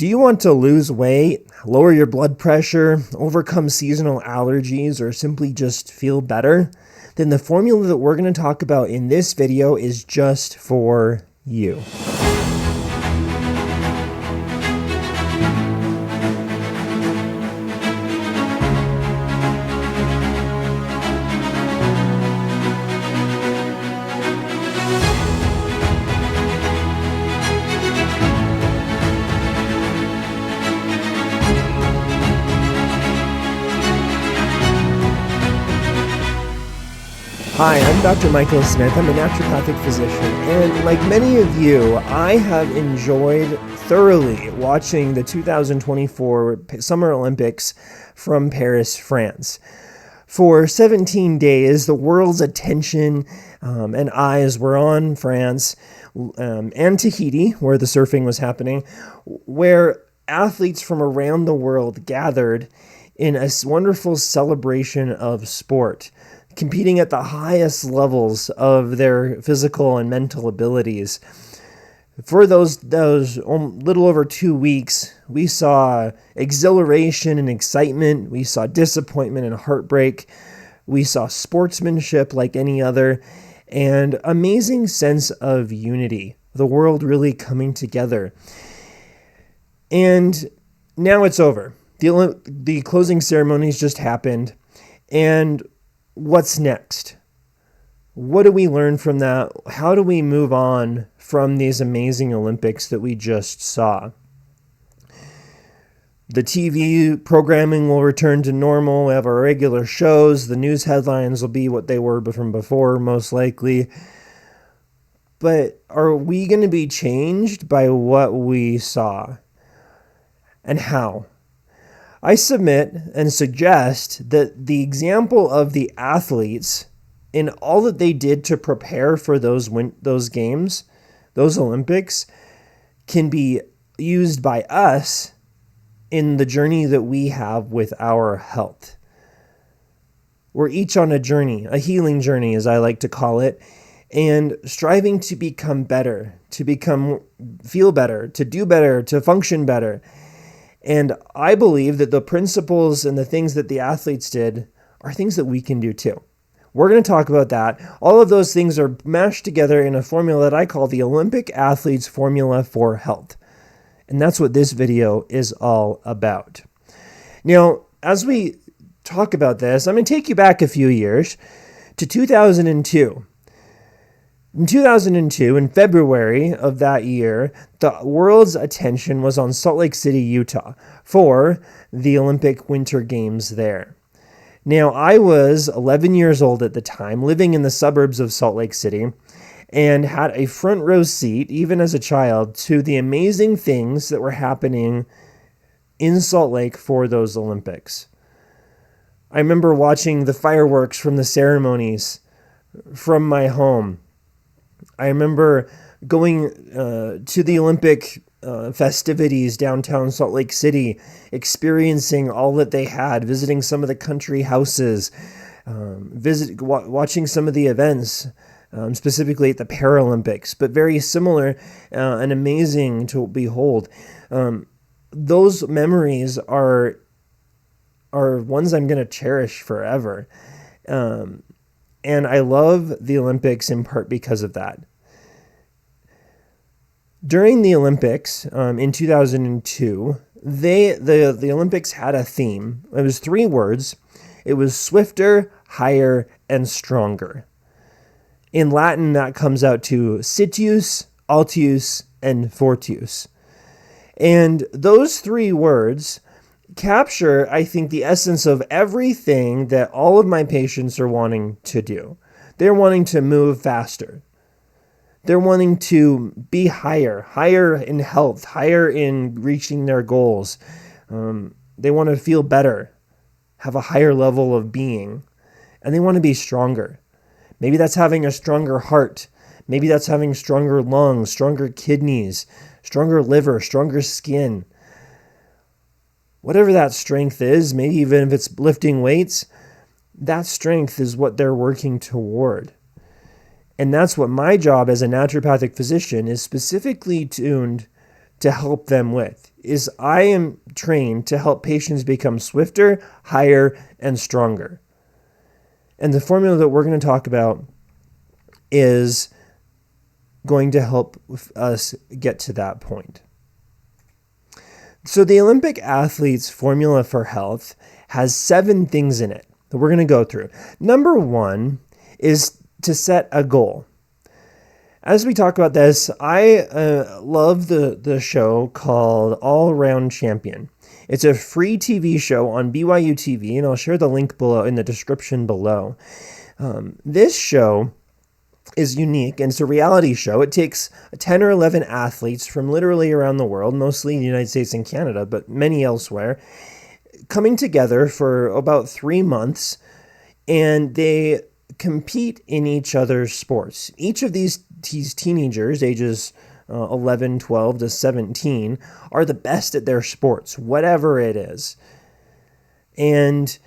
Do you want to lose weight, lower your blood pressure, overcome seasonal allergies, or simply just feel better? Then the formula that we're going to talk about in this video is just for you. Hi, I'm Dr. Michael Smith. I'm a naturopathic physician, and like many of you, I have enjoyed thoroughly watching the 2024 Summer Olympics from Paris, France. For 17 days, the world's attention and eyes were on France and Tahiti, where the surfing was happening, where athletes from around the world gathered in a wonderful celebration of sport, competing at the highest levels of their physical and mental abilities. For those little over 2 weeks, we saw exhilaration and excitement. We saw disappointment and heartbreak. We saw sportsmanship like any other, and amazing sense of unity. The world really coming together. And now it's over. The closing ceremonies just happened, and what's next? What do we learn from that? How do we move on from these amazing Olympics that we just saw? The TV programming will return to normal. We have our regular shows. The news headlines will be what they were from before, most likely. But are we going to be changed by what we saw? And how? I submit and suggest that the example of the athletes in all that they did to prepare for those games, those Olympics, can be used by us in the journey that we have with our health. We're each on a journey, a healing journey, as I like to call it, and striving to become better, to feel better, to do better, to function better. And I believe that the principles and the things that the athletes did are things that we can do too. We're going to talk about that. All of those things are mashed together in a formula that I call the Olympic Athletes Formula for Health. And that's what this video is all about. Now, as we talk about this, I'm going to take you back a few years to 2002. In 2002, in February of that year, the world's attention was on Salt Lake City, Utah, for the Olympic Winter Games there. Now, I was 11 years old at the time, living in the suburbs of Salt Lake City, and had a front row seat, even as a child, to the amazing things that were happening in Salt Lake for those Olympics. I remember watching the fireworks from the ceremonies from my home. I remember going to the Olympic festivities downtown Salt Lake City, experiencing all that they had, visiting some of the country houses, watching some of the events, specifically at the Paralympics, but very similar and amazing to behold. Those memories are ones I'm going to cherish forever. And I love the Olympics in part because of that. During the Olympics in 2002, the Olympics had a theme. It was 3 words. It was swifter, higher, and stronger. In Latin, that comes out to Citius, Altius, and Fortius. And those 3 words capture, I think, the essence of everything that all of my patients are wanting to do. They're wanting to move faster. They're wanting to be higher in health, higher in reaching their goals. They want to feel better, have a higher level of being, and they want to be stronger. Maybe that's having a stronger heart. Maybe that's having stronger lungs, stronger kidneys, stronger liver, stronger skin. Whatever that strength is, maybe even if it's lifting weights, that strength is what they're working toward. And that's what my job as a naturopathic physician is specifically tuned to help them with is I am trained to help patients become swifter, higher, and stronger. And the formula that we're going to talk about is going to help us get to that point. So the Olympic athlete's formula for health has 7 things in it that we're going to go through. Number 1 is to set a goal. As we talk about this, I love the show called All Around Champion. It's a free TV show on BYU TV, and I'll share the link below in the description below. This show is unique, and it's a reality show. It takes 10 or 11 athletes from literally around the world, mostly in the United States and Canada, but many elsewhere, coming together for about 3 months, and they compete in each other's sports. Each of these teenagers, ages 11, 12 to 17, are the best at their sports, whatever it is. And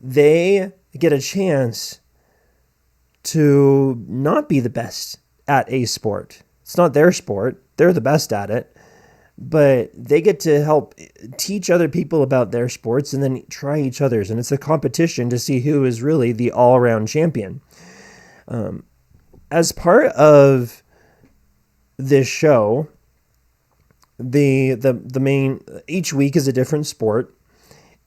they get a chance to not be the best at a sport. It's not their sport. They're the best at it. But they get to help teach other people about their sports and then try each other's. And it's a competition to see who is really the all-around champion. As part of this show, the main, each week is a different sport.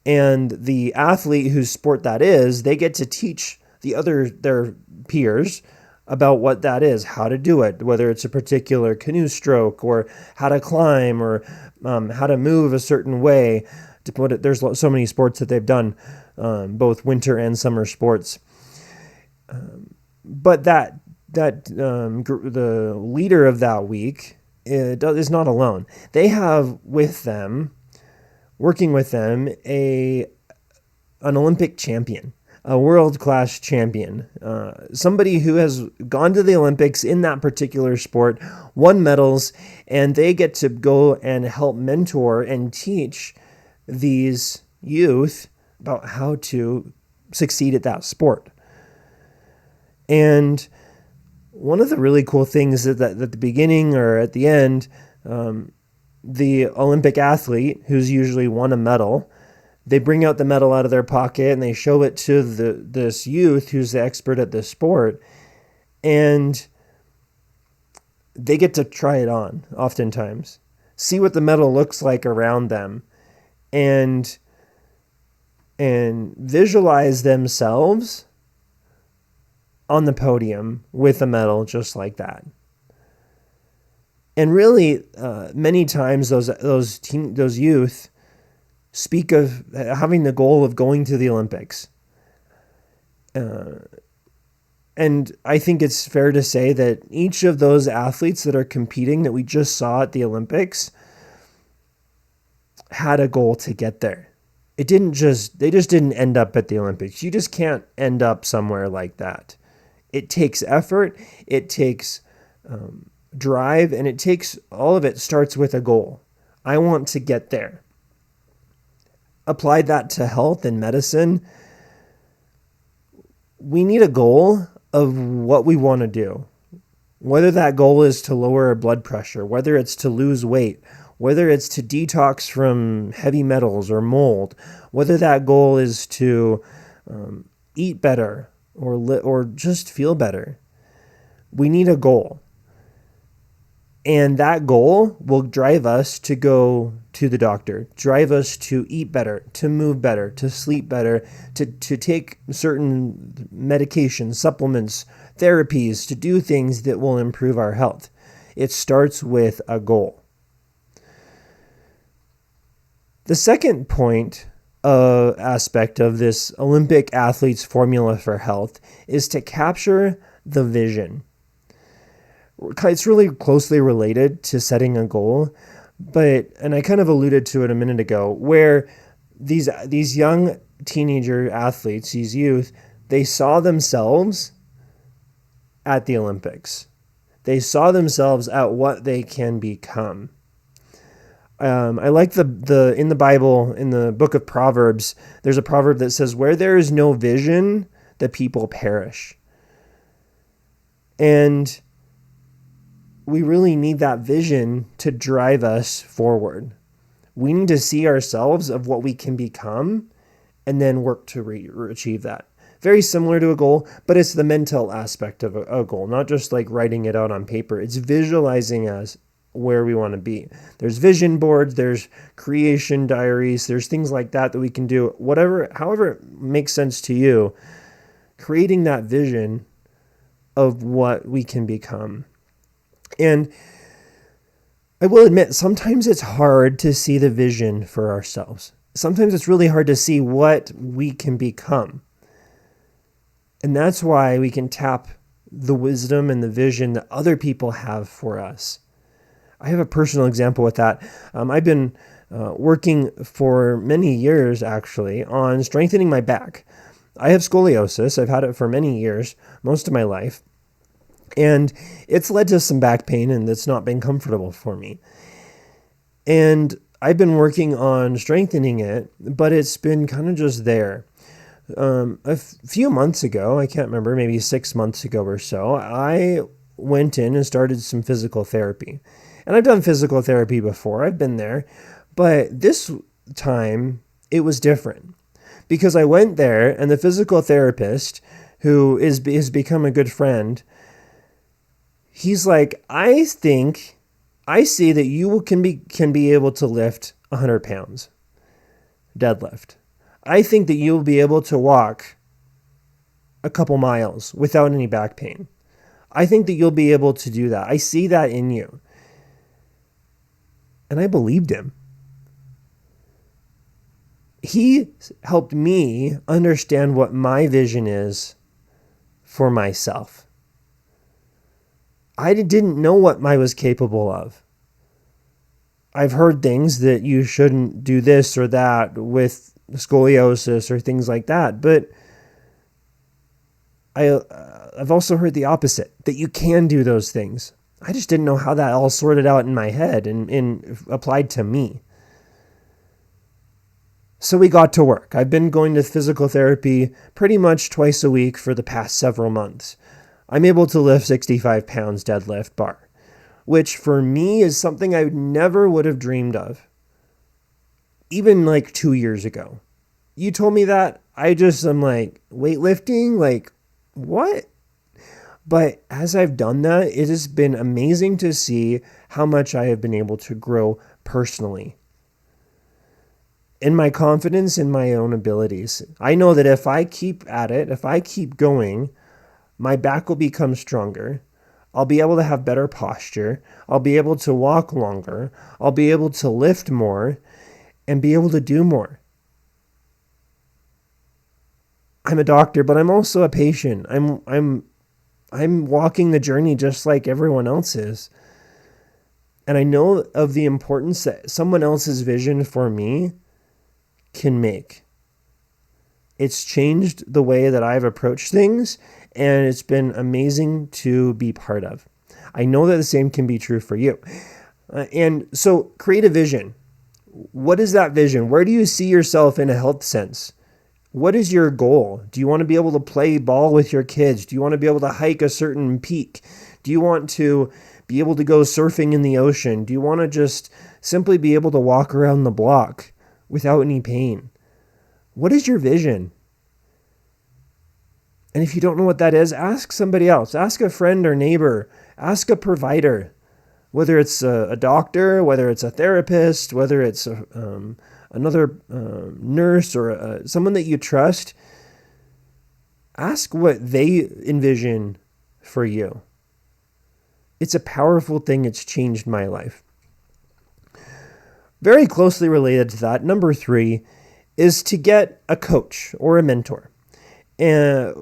And the athlete whose sport that is, they get to teach their peers about what that is, how to do it, whether it's a particular canoe stroke or how to climb or how to move a certain way. To put it, there's so many sports that they've done, both winter and summer sports. But the leader of that week is not alone. They have working with them, an Olympic champion. A world-class champion, somebody who has gone to the Olympics in that particular sport, won medals, and they get to go and help mentor and teach these youth about how to succeed at that sport. And one of the really cool things is that at the beginning or at the end, the Olympic athlete, who's usually won a medal, they bring out the medal out of their pocket and they show it to this youth who's the expert at this sport. And they get to try it on oftentimes, see what the medal looks like around them, and visualize themselves on the podium with a medal just like that. And really, many times those youth speak of having the goal of going to the Olympics. And I think it's fair to say that each of those athletes that are competing that we just saw at the Olympics had a goal to get there. They just didn't end up at the Olympics. You just can't end up somewhere like that. It takes effort, it takes drive, and it takes, all of it starts with a goal. I want to get there. Apply that to health and medicine. We need a goal of what we want to do. Whether that goal is to lower our blood pressure, whether it's to lose weight, whether it's to detox from heavy metals or mold, whether that goal is to eat better or just feel better. We need a goal. And that goal will drive us to go to the doctor, drive us to eat better, to move better, to sleep better, to take certain medications, supplements, therapies, to do things that will improve our health. It starts with a goal. The second aspect of this Olympic athlete's formula for health is to capture the vision. It's really closely related to setting a goal, and I kind of alluded to it a minute ago, where these young teenager athletes, these youth, they saw themselves at the Olympics. They saw themselves at what they can become. I like in the Bible, in the book of Proverbs, there's a proverb that says, "Where there is no vision, the people perish." And we really need that vision to drive us forward. We need to see ourselves of what we can become and then work to achieve that. Very similar to a goal, but it's the mental aspect of a goal, not just like writing it out on paper. It's visualizing us where we want to be. There's vision boards, there's creation diaries, there's things like that we can do. However it makes sense to you, creating that vision of what we can become. And I will admit, sometimes it's hard to see the vision for ourselves. Sometimes it's really hard to see what we can become. And that's why we can tap the wisdom and the vision that other people have for us. I have a personal example with that. I've been working for many years, actually, on strengthening my back. I have scoliosis. I've had it for many years, most of my life. And it's led to some back pain, and it's not been comfortable for me. And I've been working on strengthening it, but it's been kind of just there. A few months ago, I can't remember, maybe 6 months ago or so, I went in and started some physical therapy. And I've done physical therapy before, I've been there, but this time it was different because I went there and the physical therapist, who has become a good friend, he's like, I see that you can be able to lift 100 pounds, deadlift. I think that you'll be able to walk a couple miles without any back pain. I think that you'll be able to do that. I see that in you. And I believed him. He helped me understand what my vision is for myself. I didn't know what I was capable of. I've heard things that you shouldn't do this or that with scoliosis or things like that, but I've also heard the opposite, that you can do those things. I just didn't know how that all sorted out in my head and applied to me. So we got to work. I've been going to physical therapy pretty much twice a week for the past several months. I'm able to lift 65 pounds deadlift bar, which for me is something I never would have dreamed of, even like 2 years ago. You told me that, I'm like, weightlifting? Like, what? But as I've done that, it has been amazing to see how much I have been able to grow personally. In my confidence in my own abilities. I know that if I keep at it, if I keep going, my back will become stronger. I'll be able to have better posture. I'll be able to walk longer. I'll be able to lift more and be able to do more. I'm a doctor, but I'm also a patient. I'm walking the journey just like everyone else is. And I know of the importance that someone else's vision for me can make. It's changed the way that I've approached things, and it's been amazing to be part of. I know that the same can be true for you. And so create a vision. What is that vision? Where do you see yourself in a health sense? What is your goal? Do you want to be able to play ball with your kids? Do you want to be able to hike a certain peak? Do you want to be able to go surfing in the ocean? Do you want to just simply be able to walk around the block without any pain? What is your vision? And if you don't know what that is, ask somebody else. Ask a friend or neighbor. Ask a provider. Whether it's a doctor, whether it's a therapist, whether it's another nurse or someone that you trust, ask what they envision for you. It's a powerful thing. It's changed my life. Very closely related to that, number 3 is to get a coach or a mentor. And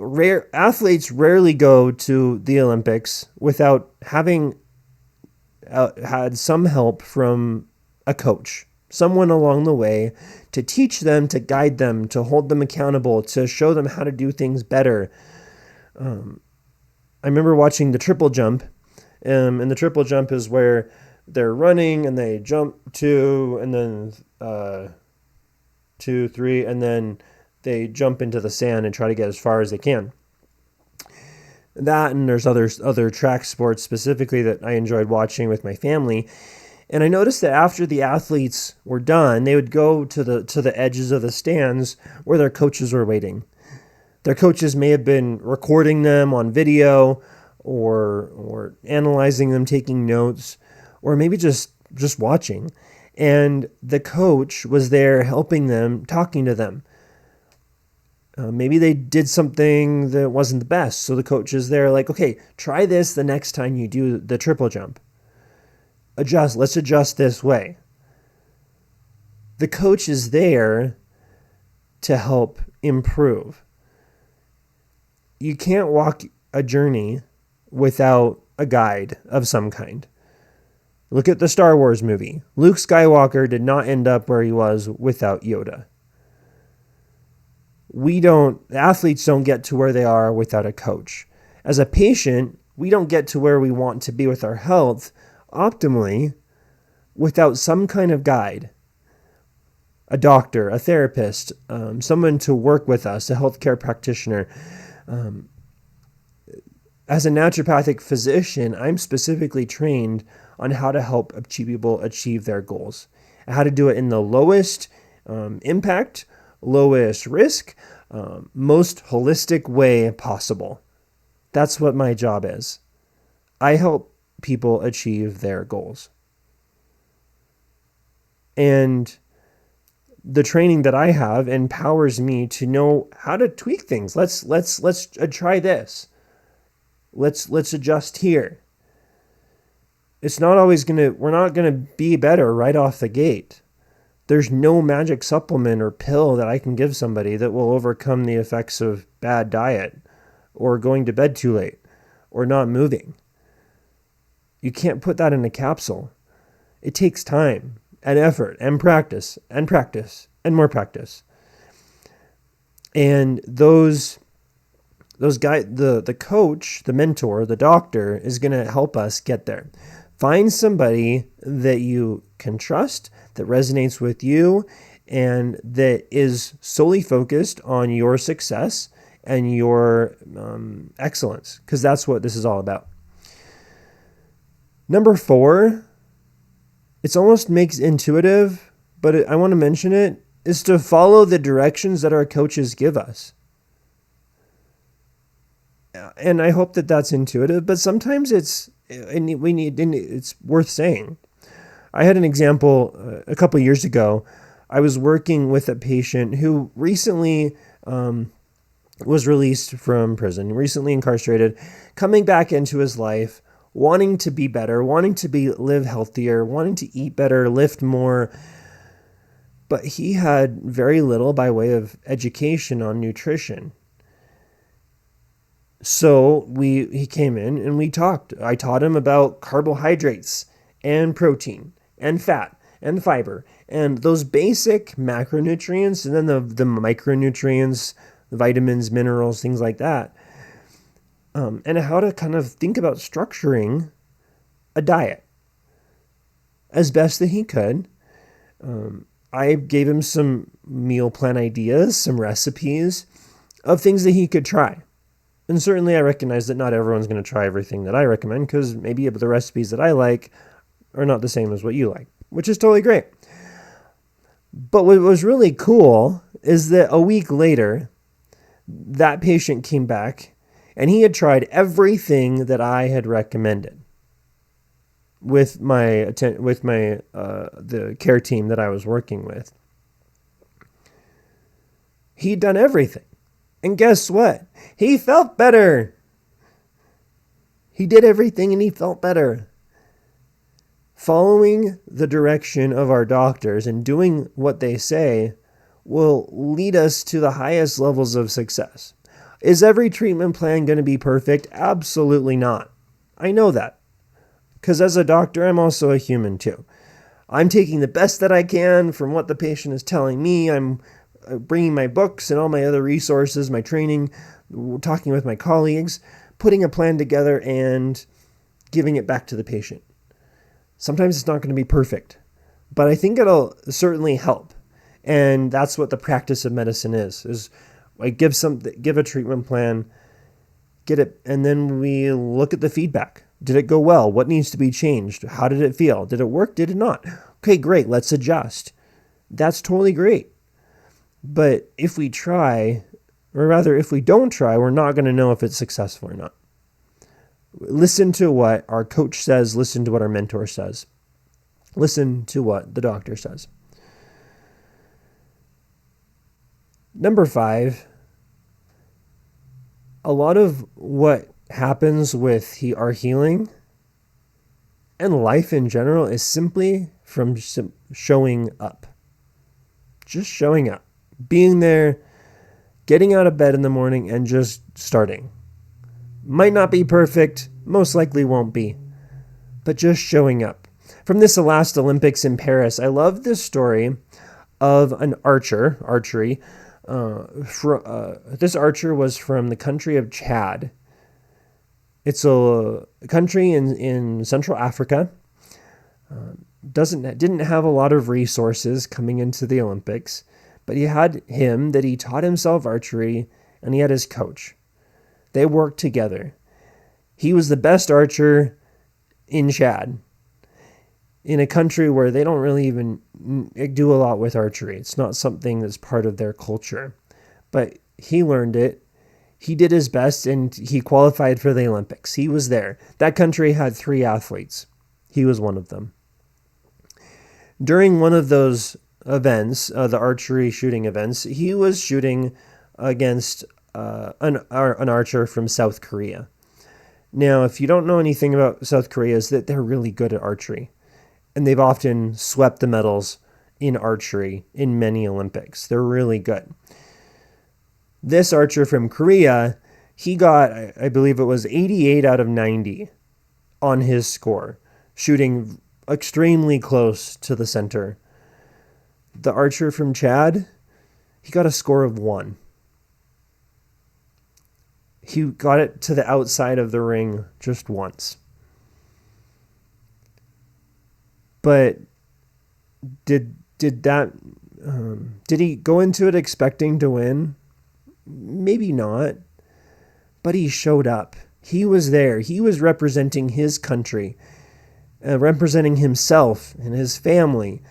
athletes rarely go to the Olympics without having had some help from a coach, someone along the way to teach them, to guide them, to hold them accountable, to show them how to do things better. I remember watching the triple jump, and the triple jump is where they're running and they jump 2 and then 2, 3, and then they jump into the sand and try to get as far as they can. That, and there's other track sports specifically that I enjoyed watching with my family. And I noticed that after the athletes were done, they would go to the edges of the stands where their coaches were waiting. Their coaches may have been recording them on video or analyzing them, taking notes, or maybe just watching. And the coach was there helping them, talking to them. Maybe they did something that wasn't the best. So the coach is there like, okay, try this the next time you do the triple jump. Let's adjust this way. The coach is there to help improve. You can't walk a journey without a guide of some kind. Look at the Star Wars movie. Luke Skywalker did not end up where he was without Yoda. Athletes don't get to where they are without a coach. As a patient, we don't get to where we want to be with our health optimally without some kind of guide. A doctor, a therapist, someone to work with us, a healthcare practitioner. As a naturopathic physician, I'm specifically trained on how to help people achieve their goals, how to do it in the lowest impact, lowest risk, most holistic way possible. That's what my job is. I help people achieve their goals. And the training that I have empowers me to know how to tweak things. Let's try this. Let's adjust here. It's not always we're not gonna be better right off the gate. There's no magic supplement or pill that I can give somebody that will overcome the effects of bad diet or going to bed too late or not moving. You can't put that in a capsule. It takes time and effort and practice and practice and more practice. And those guys, the coach, the mentor, the doctor is going to help us get there. Find somebody that you can trust, that resonates with you, and that is solely focused on your success and your excellence, because that's what this is all about. Number 4, it's almost makes intuitive, but I want to mention it, is to follow the directions that our coaches give us. And I hope that that's intuitive, but sometimes it's worth saying. I had an example a couple years ago. I was working with a patient who recently was released from prison, recently incarcerated, coming back into his life, wanting to be better, wanting to live healthier, wanting to eat better, lift more. But he had very little by way of education on nutrition. So he came in and we talked. I taught him about carbohydrates and protein and fat and fiber and those basic macronutrients, and then the micronutrients, the vitamins, minerals, things like that. And how to kind of think about structuring a diet as best that he could. I gave him some meal plan ideas, some recipes of things that he could try. And certainly I recognize that not everyone's going to try everything that I recommend, because maybe the recipes that I like are not the same as what you like, which is totally great. But what was really cool is that a week later, that patient came back and he had tried everything that I had recommended with the care team that I was working with. He'd done everything. And guess what? He felt better. He did everything and he felt better. Following the direction of our doctors and doing what they say will lead us to the highest levels of success. Is every treatment plan going to be perfect? Absolutely not. I know that. Because as a doctor, I'm also a human too. I'm taking the best that I can from what the patient is telling me. I'm bringing my books and all my other resources, my training, talking with my colleagues, putting a plan together and giving it back to the patient. Sometimes it's not going to be perfect, but I think it'll certainly help. And that's what the practice of medicine is I give a treatment plan get it, and then we look at the feedback. Did it go well? What needs to be changed? How did it feel? Did it work? Did it not? Okay, great. Let's adjust. That's totally great. But if we try, or rather, if we don't try, we're not going to know if it's successful or not. Listen to what our coach says. Listen to what our mentor says. Listen to what the doctor says. Number 5, a lot of what happens with our healing and life in general is simply from showing up. Just showing up. Being there, getting out of bed in the morning and just starting. Might not be perfect, most likely won't be, but just showing up. From this last Olympics in Paris, I love this story of an archery. This archer was from the country of Chad. It's a country in Central Africa. Didn't have a lot of resources coming into the Olympics, but he had him that he taught himself archery, and he had his coach. They worked together. He was the best archer in Chad, in a country where they don't really even do a lot with archery. It's not something that's part of their culture, but he learned it. He did his best, and he qualified for the Olympics. He was there. That country had 3 athletes. He was one of them. During one of those events, the archery shooting events, he was shooting against an archer from South Korea. Now, if you don't know anything about South Korea, is that they're really good at archery. And they've often swept the medals in archery in many Olympics. They're really good. This archer from Korea, he got, I believe it was 88 out of 90 on his score, shooting extremely close to the center. The archer from Chad, he got a score of 1. He got it to the outside of the ring just once. But did he go into it expecting to win? Maybe not. But he showed up. He was there. He was representing his country, representing himself and his family.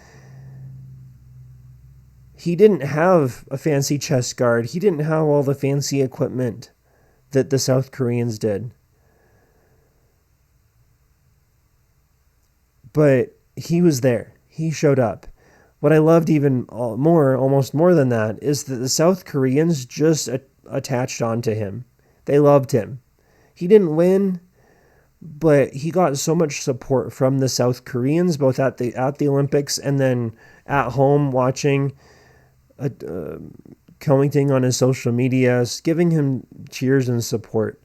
He didn't have a fancy chest guard. He didn't have all the fancy equipment that the South Koreans did. But he was there. He showed up. What I loved even more, almost more than that, is that the South Koreans just attached onto him. They loved him. He didn't win, but he got so much support from the South Koreans, both at the Olympics and then at home watching, commenting on his social media, giving him cheers and support.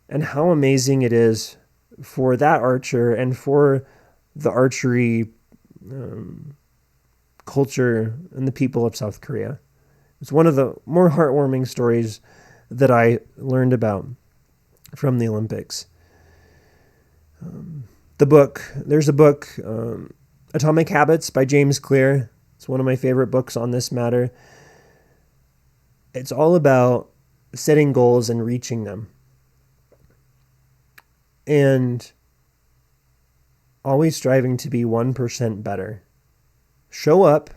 And how amazing it is for that archer and for the archery culture and the people of South Korea. It's one of the more heartwarming stories that I learned about from the Olympics. There's a book, Atomic Habits by James Clear. It's one of my favorite books on this matter. It's all about setting goals and reaching them. And always striving to be 1% better. Show up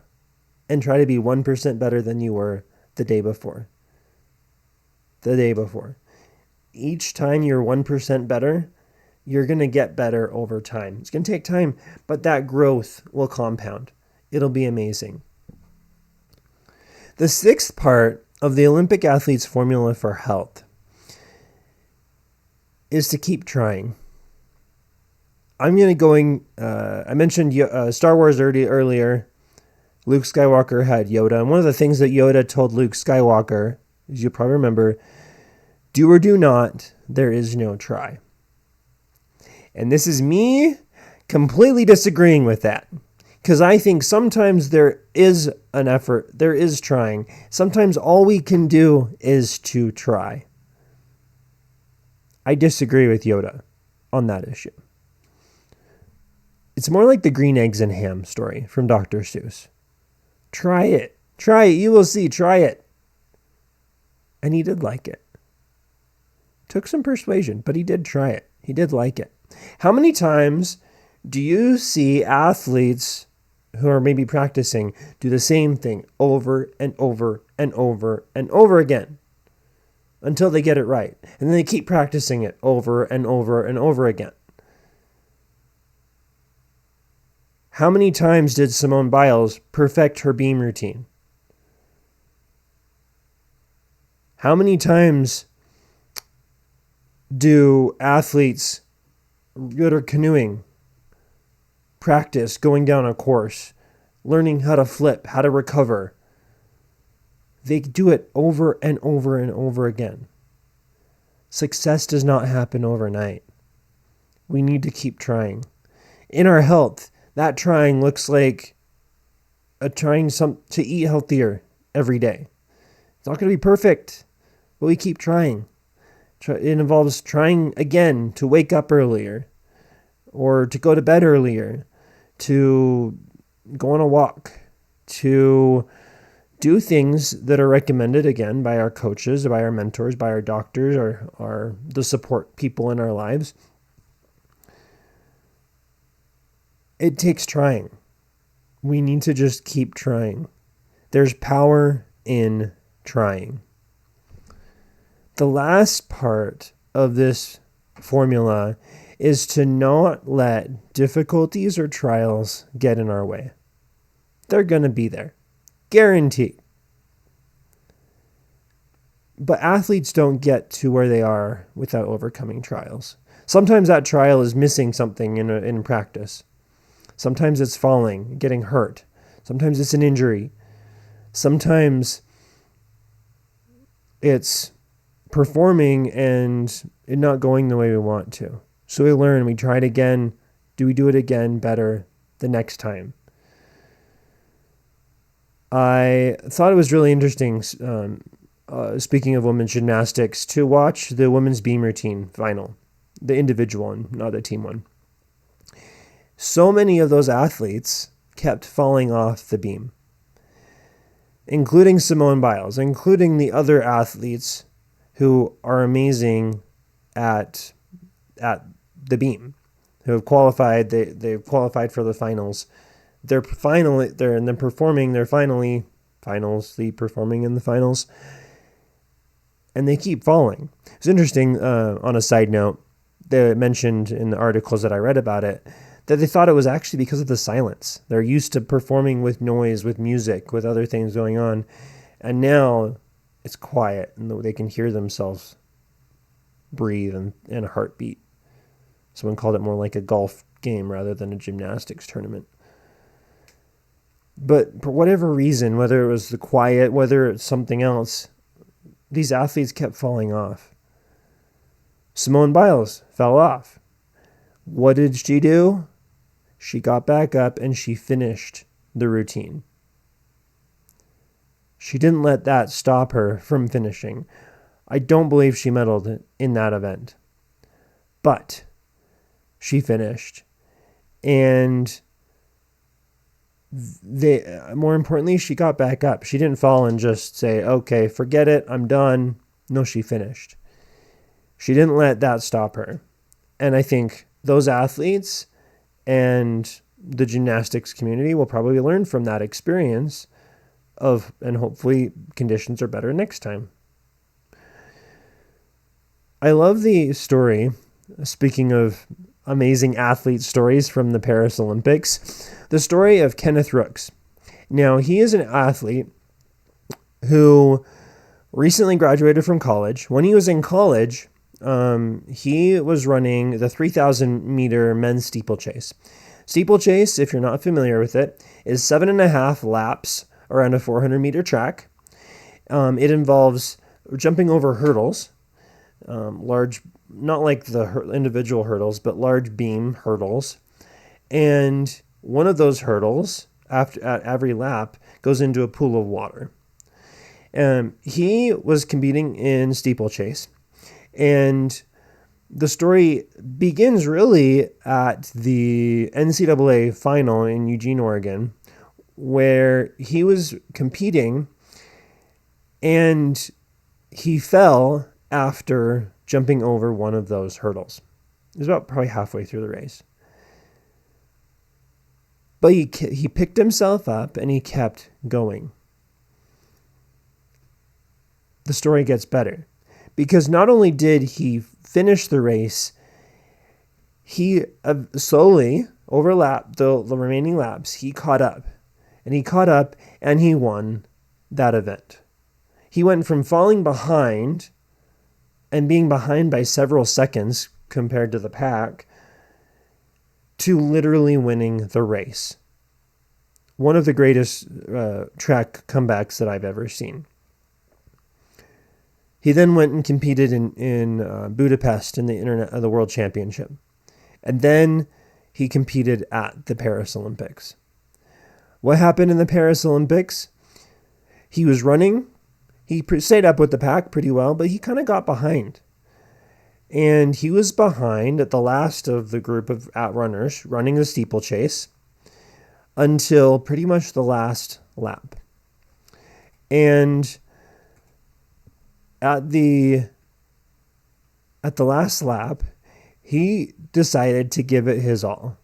and try to be 1% better than you were the day before. Each time you're 1% better, you're going to get better over time. It's going to take time, but that growth will compound. It'll be amazing. The 6th part of the Olympic athlete's formula for health is to keep trying. I mentioned Star Wars earlier. Luke Skywalker had Yoda. And one of the things that Yoda told Luke Skywalker, as you probably remember, do or do not, there is no try. And this is me completely disagreeing with that. Because I think sometimes there is an effort, there is trying. Sometimes all we can do is to try. I disagree with Yoda on that issue. It's more like the green eggs and ham story from Dr. Seuss. Try it. You will see. Try it. And he did like it. Took some persuasion, but he did try it. He did like it. How many times do you see athletes who are maybe practicing do the same thing over and over and over and over again until they get it right? And then they keep practicing it over and over and over again. How many times did Simone Biles perfect her beam routine? How many times do athletes that are canoeing practice going down a course, learning how to flip, how to recover? They do it over and over and over again. Success does not happen overnight. We need to keep trying. In our health, that trying looks like trying to eat healthier every day. It's not going to be perfect, but we keep trying. It involves trying again to wake up earlier, or to go to bed earlier, to go on a walk, to do things that are recommended again by our coaches, by our mentors, by our doctors, or the support people in our lives. It takes trying. We need to just keep trying. There's power in trying. The last part of this formula is to not let difficulties or trials get in our way. They're going to be there. Guaranteed. But athletes don't get to where they are without overcoming trials. Sometimes that trial is missing something in practice. Sometimes it's falling, getting hurt. Sometimes it's an injury. Sometimes it's performing and it not going the way we want to. So we learn, we try it again. Do we do it again better the next time? I thought it was really interesting, speaking of women's gymnastics, to watch the women's beam routine final, the individual one, not the team one. So many of those athletes kept falling off the beam, including Simone Biles, including the other athletes who are amazing at the beam, who have qualified. They've qualified for the finals. They're performing in the finals, and they keep falling. It's interesting. On a side note, they mentioned in the articles that I read about it that they thought it was actually because of the silence. They're used to performing with noise, with music, with other things going on, and now it's quiet and they can hear themselves breathe and a heartbeat. Someone called it more like a golf game rather than a gymnastics tournament. But for whatever reason, whether it was the quiet, whether it's something else, these athletes kept falling off. Simone Biles fell off. What did she do? She got back up and she finished the routine. She didn't let that stop her from finishing. I don't believe she medaled in that event. But she finished. And more importantly, she got back up. She didn't fall and just say, okay, forget it, I'm done. No, she finished. She didn't let that stop her. And I think those athletes and the gymnastics community will probably learn from that experience and hopefully conditions are better next time. I love the story, speaking of amazing athlete stories from the Paris Olympics, the story of Kenneth Rooks. Now, he is an athlete who recently graduated from college. When he was in college, he was running the 3,000 meter men's steeplechase. Steeplechase, if you're not familiar with it, is 7.5 laps around a 400 meter track. It involves jumping over hurdles, large, not like the individual hurdles, but large beam hurdles. And one of those hurdles, at every lap, goes into a pool of water. He was competing in steeplechase. And the story begins really at the NCAA final in Eugene, Oregon, where he was competing and he fell after jumping over one of those hurdles. It was about probably halfway through the race. But he picked himself up and he kept going. The story gets better, because not only did he finish the race, he slowly overlapped the remaining laps. He caught up, and he won that event. He went from falling behind and being behind by several seconds compared to the pack to literally winning the race. One of the greatest track comebacks that I've ever seen. He then went and competed in Budapest in the World Championship. And then he competed at the Paris Olympics. What happened in the Paris Olympics? He was running. He stayed up with the pack pretty well, but he kind of got behind. And he was behind at the last of the group of runners running the steeplechase until pretty much the last lap. And at the last lap, he decided to give it his all,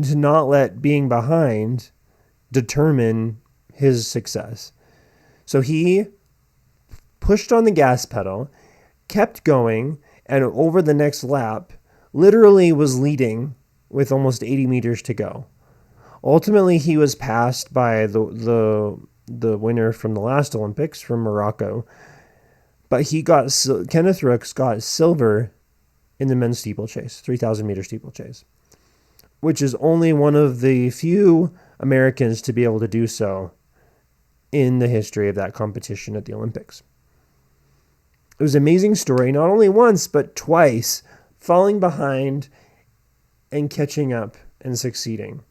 to not let being behind determine his success. So he pushed on the gas pedal, kept going, and over the next lap, literally was leading with almost 80 meters to go. Ultimately, he was passed by the winner from the last Olympics, from Morocco. But Kenneth Rooks got silver in the men's steeplechase, 3,000 meter steeplechase, which is only one of the few Americans to be able to do so in the history of that competition at the Olympics. It was an amazing story, not only once, but twice, falling behind and catching up and succeeding.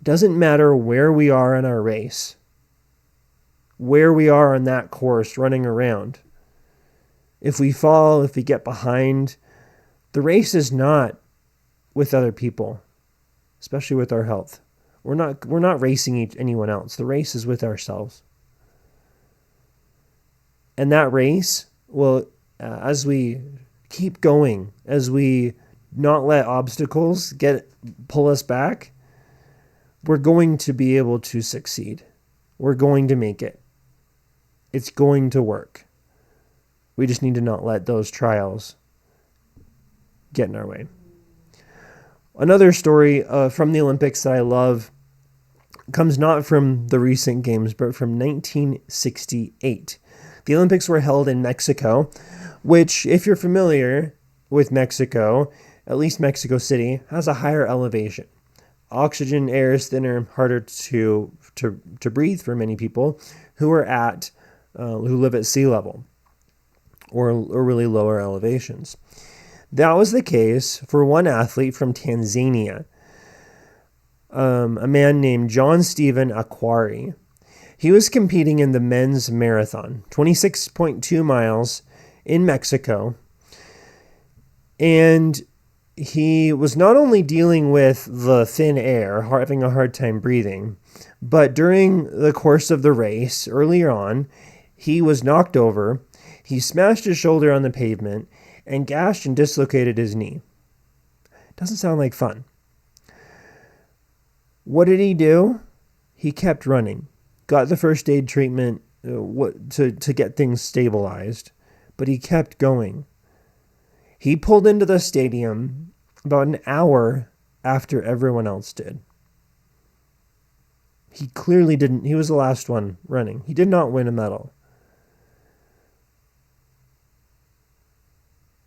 Doesn't matter where we are in our race, where we are on that course running around. If we fall, if we get behind, the race is not with other people, especially with our health. We're not racing anyone else. The race is with ourselves. And that race will, as we keep going, as we not let obstacles pull us back, we're going to be able to succeed. We're going to make it. It's going to work. We just need to not let those trials get in our way. Another story from the Olympics that I love comes not from the recent games, but from 1968. The Olympics were held in Mexico, which, if you're familiar with Mexico, at least Mexico City, has a higher elevation. Oxygen, air is thinner, harder to breathe for many people who live at sea level or really lower elevations. That was the case for one athlete from Tanzania, a man named John Stephen Akwari. He was competing in the men's marathon, 26.2 miles in Mexico, and he was not only dealing with the thin air, having a hard time breathing, but during the course of the race, earlier on, he was knocked over, he smashed his shoulder on the pavement, and gashed and dislocated his knee. Doesn't sound like fun. What did he do? He kept running, got the first aid treatment to get things stabilized, but he kept going. He pulled into the stadium about an hour after everyone else did. He clearly didn't. He was the last one running. He did not win a medal.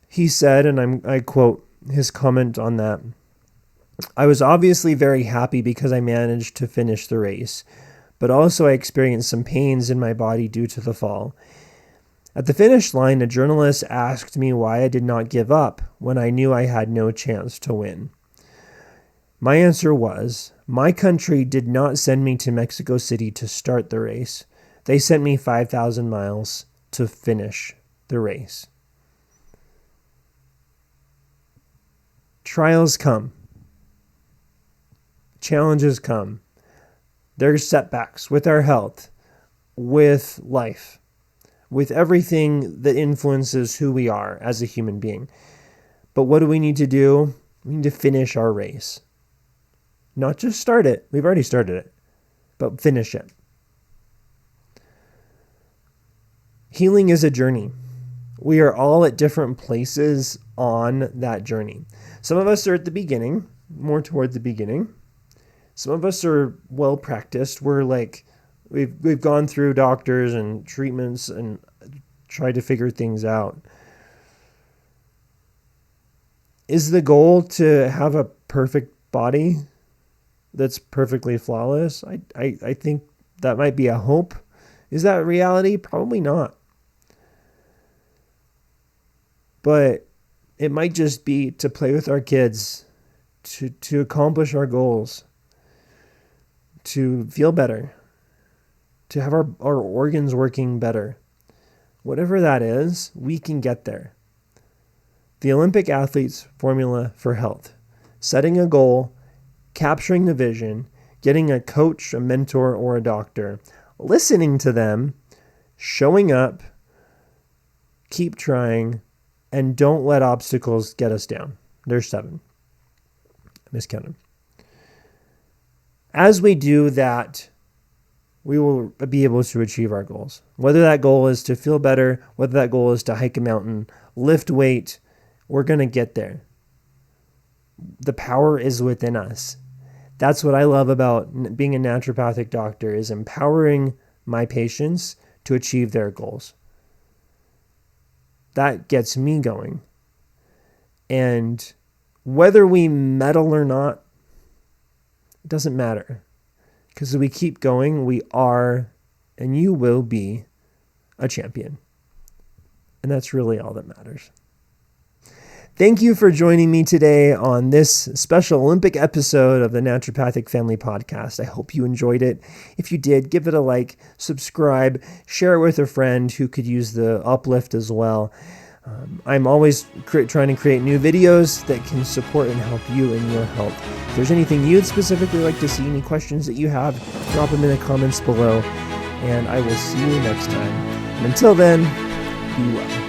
He said, and I quote his comment on that, "I was obviously very happy because I managed to finish the race, but also I experienced some pains in my body due to the fall. At the finish line, a journalist asked me why I did not give up when I knew I had no chance to win. My answer was, my country did not send me to Mexico City to start the race. They sent me 5,000 miles to finish the race." Trials come. Challenges come. There's setbacks with our health, with life. with everything that influences who we are as a human being. But what do we need to do? We need to finish our race. Not just start it. We've already started it. But finish it. Healing is a journey. We are all at different places on that journey. Some of us are at the beginning, more toward the beginning. Some of us are well practiced. We're like, we've gone through doctors and treatments and tried to figure things out. Is the goal to have a perfect body that's perfectly flawless? I think that might be a hope. Is that reality? Probably not. But it might just be to play with our kids, to accomplish our goals, to feel better, to have our organs working better. Whatever that is, we can get there. The Olympic athlete's formula for health: setting a goal, capturing the vision, getting a coach, a mentor, or a doctor, listening to them, showing up, keep trying, and don't let obstacles get us down. There's 7. I miscounted. As we do that, we will be able to achieve our goals. Whether that goal is to feel better, whether that goal is to hike a mountain, lift weight, we're going to get there. The power is within us. That's what I love about being a naturopathic doctor, is empowering my patients to achieve their goals. That gets me going. And whether we medal or not, it doesn't matter. Because if we keep going, we are, and you will be, a champion. And that's really all that matters. Thank you for joining me today on this special Olympic episode of the Naturopathic Family Podcast. I hope you enjoyed it. If you did, give it a like, subscribe, share it with a friend who could use the uplift as well. I'm always trying to create new videos that can support and help you in your health. If there's anything you'd specifically like to see, any questions that you have, drop them in the comments below, and I will see you next time. And until then, be well.